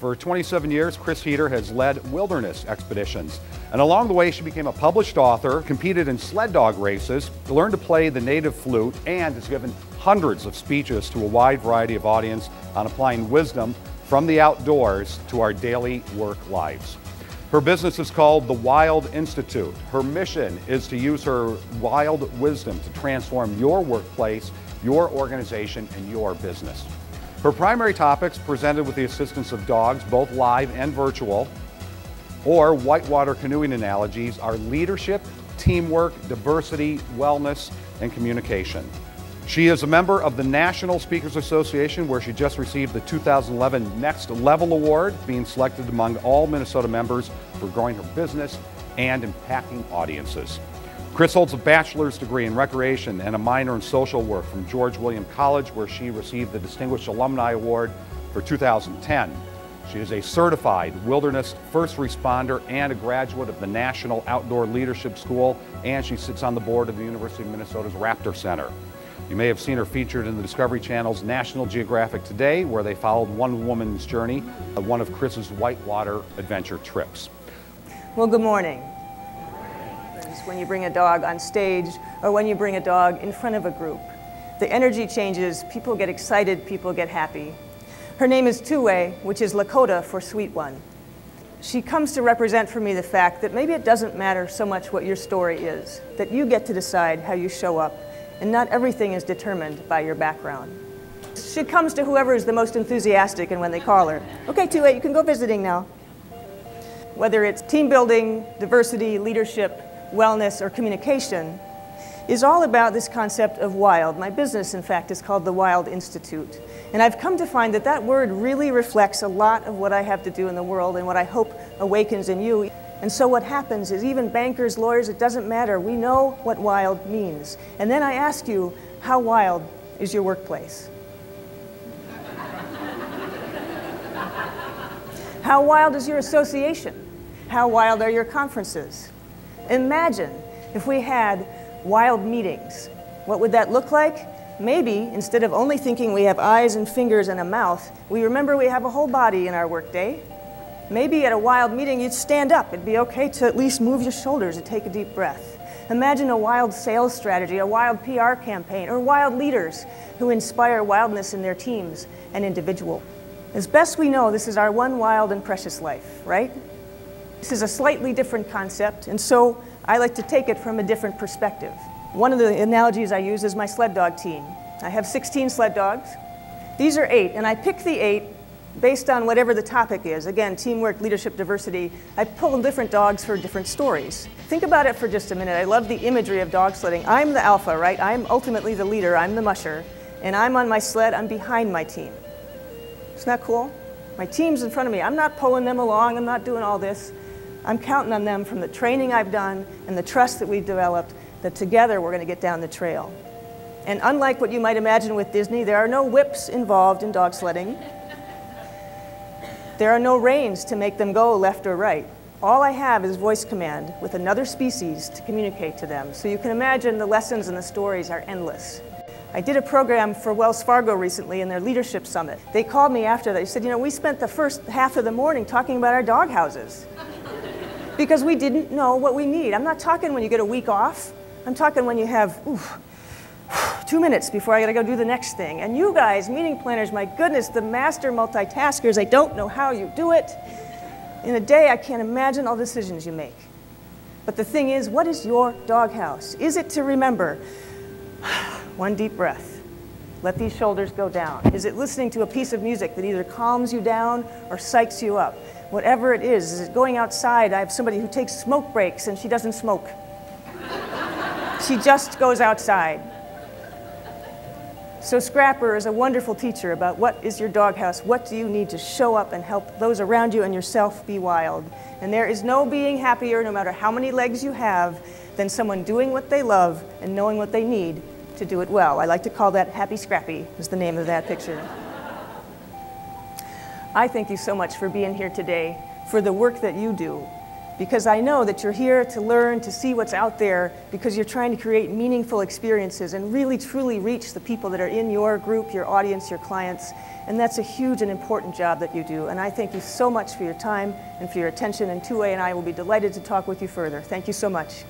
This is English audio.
For 27 years, Chris Heeter has led wilderness expeditions. And along the way, she became a published author, competed in sled dog races, learned to play the native flute, and has given hundreds of speeches to a wide variety of audience on applying wisdom from the outdoors to our daily work lives. Her business is called the Wild Institute. Her mission is to use her wild wisdom to transform your workplace, your organization, and your business. Her primary topics, presented with the assistance of dogs, both live and virtual, or whitewater canoeing analogies, are leadership, teamwork, diversity, wellness, and communication. She is a member of the National Speakers Association, where she just received the 2011 Next Level Award, being selected among all Minnesota members for growing her business and impacting audiences. Chris holds a bachelor's degree in recreation and a minor in social work from George William College, where she received the Distinguished Alumni Award for 2010. She is a certified wilderness first responder and a graduate of the National Outdoor Leadership School, and she sits on the board of the University of Minnesota's Raptor Center. You may have seen her featured in the Discovery Channel's National Geographic Today, where they followed one woman's journey of one of Chris's whitewater adventure trips. Well, good morning. When you bring a dog on stage or when you bring a dog in front of a group, the energy changes, people get excited, people get happy. Her name is Tuu Weh, which is Lakota for sweet one. She comes to represent for me the fact that maybe it doesn't matter so much what your story is, that you get to decide how you show up, and not everything is determined by your background. She comes to whoever is the most enthusiastic, and when they call her, okay, Tuu Weh, you can go visiting now. Whether it's team building, diversity, leadership, wellness, or communication, is all about this concept of wild. My business, in fact, is called the Wild Institute. And I've come to find that that word really reflects a lot of what I have to do in the world and what I hope awakens in you. And so what happens is, even bankers, lawyers, it doesn't matter. We know what wild means. And then I ask you, how wild is your workplace? How wild is your association? How wild are your conferences? Imagine if we had wild meetings. What would that look like? Maybe instead of only thinking we have eyes and fingers and a mouth, we remember we have a whole body in our workday. Maybe at a wild meeting you'd stand up. It'd be okay to at least move your shoulders and take a deep breath. Imagine a wild sales strategy, a wild PR campaign, or wild leaders who inspire wildness in their teams and individual. As best we know, this is our one wild and precious life, right? This is a slightly different concept, and so I like to take it from a different perspective. One of the analogies I use is my sled dog team. I have 16 sled dogs. These are 8, and I pick the 8 based on whatever the topic is. Again, teamwork, leadership, diversity. I pull different dogs for different stories. Think about it for just a minute. I love the imagery of dog sledding. I'm the alpha, right? I'm ultimately the leader. I'm the musher, and I'm on my sled. I'm behind my team. Isn't that cool? My team's in front of me. I'm not pulling them along. I'm not doing all this. I'm counting on them from the training I've done and the trust that we've developed, that together we're going to get down the trail. And unlike what you might imagine with Disney, there are no whips involved in dog sledding. There are no reins to make them go left or right. All I have is voice command with another species to communicate to them. So you can imagine the lessons and the stories are endless. I did a program for Wells Fargo recently in their leadership summit. They called me after that. They said, you know, we spent the first half of the morning talking about our dog houses, because we didn't know what we need. I'm not talking when you get a week off. I'm talking when you have 2 minutes before I gotta go do the next thing. And you guys, meeting planners, my goodness, the master multitaskers, I don't know how you do it. In a day, I can't imagine all the decisions you make. But the thing is, what is your doghouse? Is it to remember, one deep breath, let these shoulders go down? Is it listening to a piece of music that either calms you down or psychs you up? Whatever it is it going outside? I have somebody who takes smoke breaks and she doesn't smoke. She just goes outside. So Scrapper is a wonderful teacher about what is your doghouse, what do you need to show up and help those around you and yourself be wild. And there is no being happier, no matter how many legs you have, than someone doing what they love and knowing what they need to do it well. I like to call that Happy Scrappy, is the name of that picture. I thank you so much for being here today, for the work that you do, because I know that you're here to learn, to see what's out there, because you're trying to create meaningful experiences and really truly reach the people that are in your group, your audience, your clients. And that's a huge and important job that you do. And I thank you so much for your time and for your attention. And Tuu Weh and I will be delighted to talk with you further. Thank you so much.